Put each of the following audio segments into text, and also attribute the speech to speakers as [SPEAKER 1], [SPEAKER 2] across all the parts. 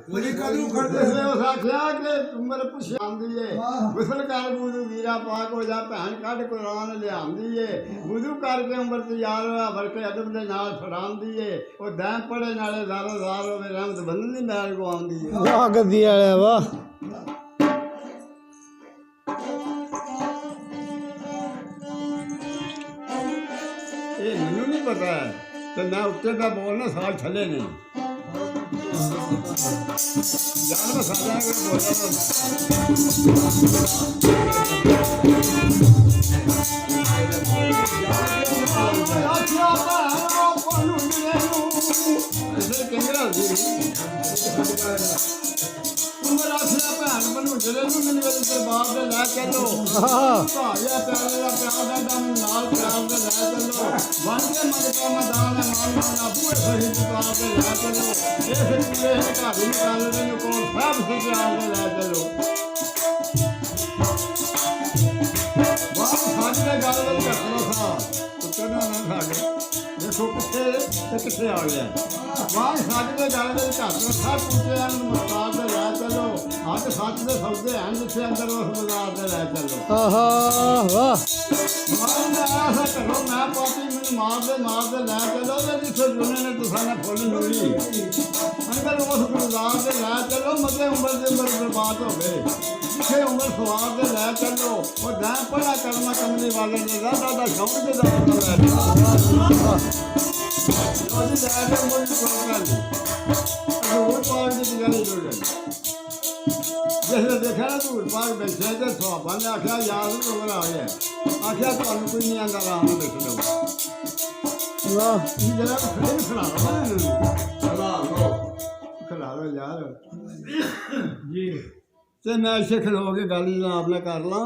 [SPEAKER 1] मुझे कदू करते
[SPEAKER 2] इसलिए उस आख्या कि उम्र पुछ आंदी है गुसल कर बुदू वीरा पाक हो जा भैन कढ़ कुरान लियांदी है बुदू करके उम्र तैयार होया बल्कि अदब दे नाल फड़ांदी है ओ दैम पड़े नाले ज़ारो ज़ार होवे रहमत बंदन दी मैल को आंदी है
[SPEAKER 3] वाह गद्दी वाले वाह
[SPEAKER 2] ये मैनू नहीं पता है तो मैं उत्ते का बोलना साल थले नहीं जान मैं साजा कोई बोला उम्र आखिया भैन भनूजरे नूं मेरे दरबार दे लै चलो भाया प्यारे दा प्यार दा दम नाल प्यार दे लै चलो बन के मंगता मैदान है मान माना बूहे सही दरबार दे लै चलो इस पूरे घर निकाल दे नु कोल सब प्यार दे लै चलो वाह साडे गल विच रखना था उत्ते ना साडे देखो किथे आ गया वाह साडे गल विच रखना सब पूछे मुस्ताद दे लै चलो आज सच दे सौदे हैं जिथे अंदर उस बाजार दे लै चलो
[SPEAKER 3] आहा वाह
[SPEAKER 2] मैं पापी मैंने मार दे लै चलो जिथे जुने ने तुसाने फुल मिली अंदर उस बाजार दे लै चलो मते उम्र दे उम्र बर्बाद हो गए जिथे उम्र सवार दे लै चलो और दै पढ़ा करना कमली वाले ने दादा शौक दे लै जिसने देखा ना धूड़ पाक बैठे तो सुहाबा ने आख्या यार उम्र आ गया आख्या तुहानू कोई नहीं आंदा आराम नाल बैठ लो
[SPEAKER 3] वाह
[SPEAKER 2] जरा खड़े खड़ा लो यार
[SPEAKER 1] जी
[SPEAKER 2] ते मैं इसे खलो के गल जनाब ने कर ला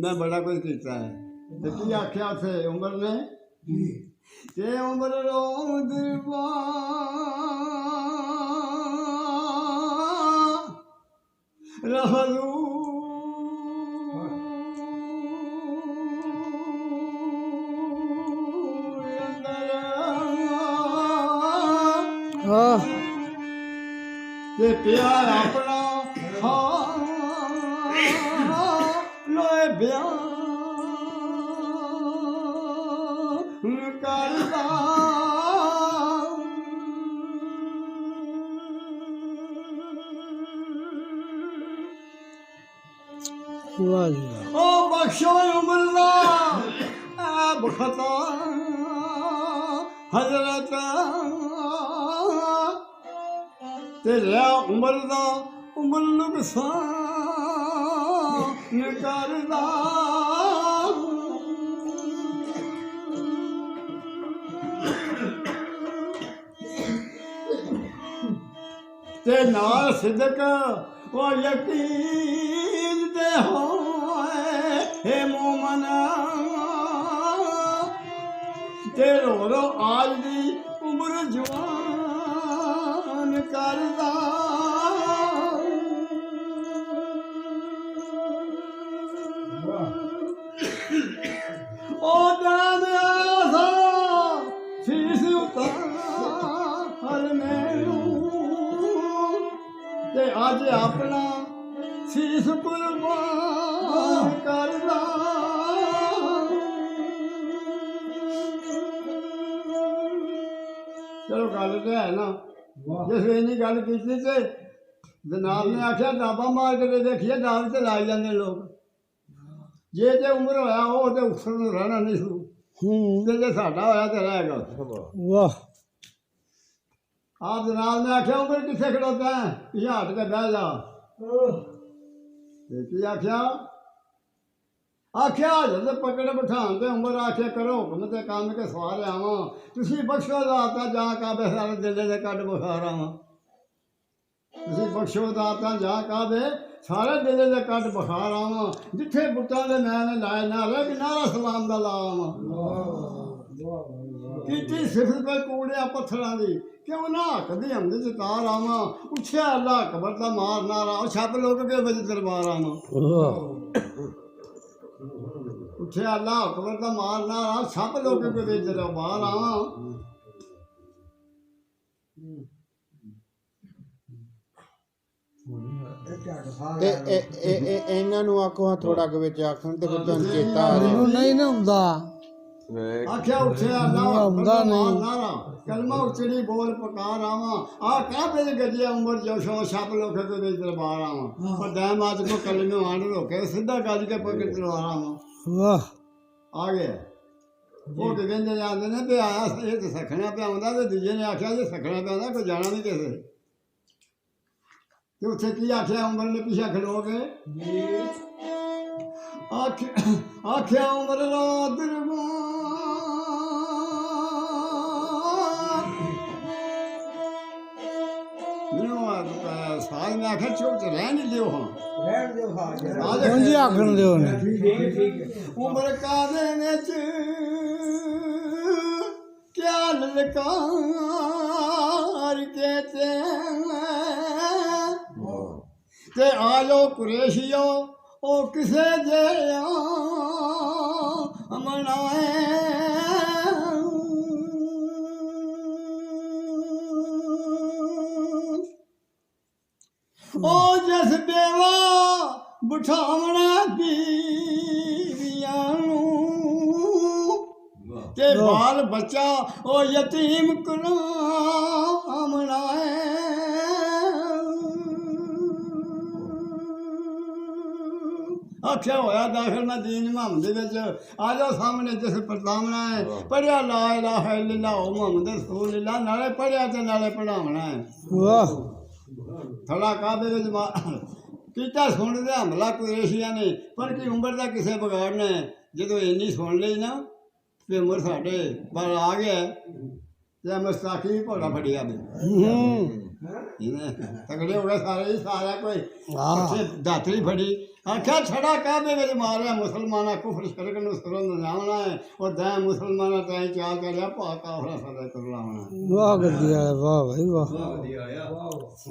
[SPEAKER 2] मैं बड़ा कुछ किया है ते की आख्या उसे उम्र ने ते उम्र रो रहलू
[SPEAKER 3] हाँ
[SPEAKER 2] ते प्यार अपना लोए बयान करदा
[SPEAKER 3] वाह जी वाह
[SPEAKER 2] ओ बख्शो उम्र ऐब खता हजरत तेरा उम्र दा उम्र नुकसान करदा ते नाल सिदक ओ यकीन दे होए हे मोमन ते रो आज दी उम्र जवान करदा ओ दान आसा शीश उतार मैनू ते अज अपना शीश कुर्बान करदा चलो गल तो है ना जिस इन्नी गल की जनाब ने आख्या दाबा मार के देखिए दाब से लाई जाते लोग जे ते उम्र होया वो तो उफर रहना नहीं शुरू जे साडा होया तो रहेगा
[SPEAKER 3] वाह
[SPEAKER 2] आप जनाब ने आख्या उम्र किथे खड़ोता है ये हट के बह जा की आख्या आख्या जब पकड़ बिठान ते उम्र आख्या करो हुक्म ते काम के सवार आवा तुसी बख्शो दाता जा काबे सारे दिले दे कट बुखार आवा तुसी बख्शो दाता जा काबे सारे दिले दे कट बुखार आवा जिथे बुट्टा दे मैंने लाए नारे कि नारा सलाम दा ला आवा कीती सिफत पे कूड़िया पत्थरां दी क्यों ना कदी हमदे च तार आवा उछया अल्लाह अकबर दा मार नारा छप लोग के बज दरबार आवा उठे अल्लाह अकबर का मारना रहा सब लोगों के बीच बाहर आवा
[SPEAKER 4] ਤੇ ਇਹਨਾਂ ਨੂੰ ਆਖੋ ਥੋੜਾ ਕੁ ਵਿੱਚ ਆਖਣ ਤੇ ਫਿਰ ਤੁਹਾਨੂੰ ਚੇਤਾ ਆ
[SPEAKER 3] ਮੈਨੂੰ ਨਹੀਂ ਨਾ ਹੁੰਦਾ
[SPEAKER 2] ਆਖਿਆ ਉੱਠਿਆ ਨਾ
[SPEAKER 3] ਹੁੰਦਾ ਨਹੀਂ।
[SPEAKER 2] ਕਲਮਾ ਉਚੜੀ ਬੋਲ ਪਕਾਰ ਆਵਾਂ ਆ ਕਾਬੇ ਦੇ ਗੱਜਿਆ ਉਮਰ ਜੋ ਸ਼ੋ ਛਾਪ ਲੋਕ ਦੇ ਵਿੱਚ ਦਰਬਾਰ ਆਵਾਂ ਪਰ ਡੈਮ ਅੱਜ ਕੋ ਕਲਮੇ ਆਣ ਰੋਕੇ ਸਿੱਧਾ ਗੱਜ ਕੇ ਪਕੜ ਤਲਵਾਰ ਆਵਾਂ
[SPEAKER 3] ਵਾਹ
[SPEAKER 2] ਆ ਗਿਆ ਉਹ ਕਿ ਕਹਿੰਦੇ ਜਾਂਦੇ ਨੇ ਵੀ ਆਇਆ ਇਹ ਤੇ ਸਖਣਾ ਪਿਆ ਆਉਂਦਾ ਤੇ ਦੂਜੇ ਨੇ ਆਖਿਆ ਜੇ ਸਖਣਾ ਪਿਆ ਆਉਂਦਾ ਕੋਈ ਜਾਣਾ ਨਹੀਂ ਕਿਸੇ ਤੇ ਉੱਥੇ ਕੀ ਆਖਿਆ ਉਮਰ ਨੇ ਪਿੱਛੇ ਖਲੋ ਕੇ ਆਖਿਆ ਉਮਰ ਦਾ ਦਰਬਾਰ ਮੈਨੂੰ ਆ ਸਾਜ ਨੇ ਆਖਿਆ ਚੁੱਪ ਚ ਰਹਿਣ ਨਹੀਂ ਦਿਓ ਹਾਂ
[SPEAKER 3] ਉਂਝ ਆਖਣ ਦਿਓ ਨੇ
[SPEAKER 2] ਉਮਰ ਕਾਦੇ ਵਿੱਚ ਕਿਆ ਲਲਕਾਰ ਕੇ ਤੇ ਆਜੋ ਕੁਰੇਸ਼ੀਓ ਉਹ ਕਿਸੇ ਜਿਹਾ ਮਨਾਏ ਉਹ ਜਿਸ ਦੇਵਾ ਬਿਠਾਵਣਾ ਬੀਵੀਆਂ ਨੂੰ ਤੇ ਬਾਲ ਬੱਚਾ ਉਹ ਯਤੀਮ ਕਰਾਵਣਾ ਆਖਿਆ ਹੋਇਆ ਦਾਖਲ ਮੈਂ ਦੀਨ ਮੁਹੰਮਦ ਦੇ ਵਿੱਚ ਆ ਜਾਓ ਸਾਹਮਣੇ ਜਿਸ ਪਰਤਾਵਣਾ ਹੈ ਪੜਿਆ ਲਾ ਇਲਾਹਾ ਇল্লাল্লাਹ ਮੁਹੰਮਦ ਰਸੂਲullah ਨਾਲੇ ਪੜਿਆ ਤੇ ਨਾਲੇ ਪੜਾਵਣਾ ਹੈ
[SPEAKER 3] ਵਾਹ
[SPEAKER 2] ਥੜਾ ਕਾਬੇ ਵਿੱਚ ਕੀਤਾ ਸੁਣਦੇ ਹਮਲਾ ਕੁਰੇਸ਼ੀਆਂ ਨੇ ਪਰ ਕੀ ਉਮਰ ਦਾ ਕਿਸੇ ਵਿਗਾੜਨਾ ਹੈ ਜਦੋਂ ਇੰਨੀ ਸੁਣ ਲਈ ਨਾ ਤੇ ਉਮਰ ਸਾਡੇ ਬਾਹਰ ਆ ਗਿਆ ਤੇ ਮਸਤਾਕੀ ਘੋੜਾ ਫੜਿਆ ਵੀ ਤਗੜੇ ਹੋ ਗਏ ਸਾਰੇ ਹੀ ਸਾਰਾ ਕੋਈ ਉੱਥੇ ਦਾਤਰੀ ਫੜੀ ਆਖਿਆ ਛੜਾ ਕਾਬੇ ਵਿੱਚ ਮਾਰਿਆ ਮੁਸਲਮਾਨਾਂ ਕੁਫਰ ਸ਼ਰਕ ਨੂੰ ਸੁਰੰਦ ਜਾਵਣਾ ਹੈ ਉਹ ਦੈ ਮੁਸਲਮਾਨਾਂ ਤਾਂ ਚਾਲ ਕਰਿਆ ਭਾ ਕਾਫਰਾ ਸਦਾ ਕਰ ਲਾਉਣਾ
[SPEAKER 3] ਵਾਹ ਗੱਡੀ ਵਾਲਾ ਵਾਹ ਭਾਈ ਵਾਹ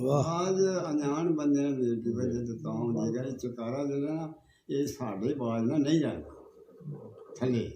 [SPEAKER 3] ਵਾਹ
[SPEAKER 2] ਅੱਜ ਅਣਜਾਣ ਬੰਦੇ ਨੇ ਦੇਖ ਕੇ ਵਜੇ ਤੇ ਤਾਂ ਜੇਗਾ ਇਹ ਚੁਕਾਰਾ ਜਿਹੜਾ ਨਾ ਇਹ ਸਾਡੇ ਬਾਜ ਨਾਲ ਨਹੀਂ ਜਾਣਾ ਥੱਲੇ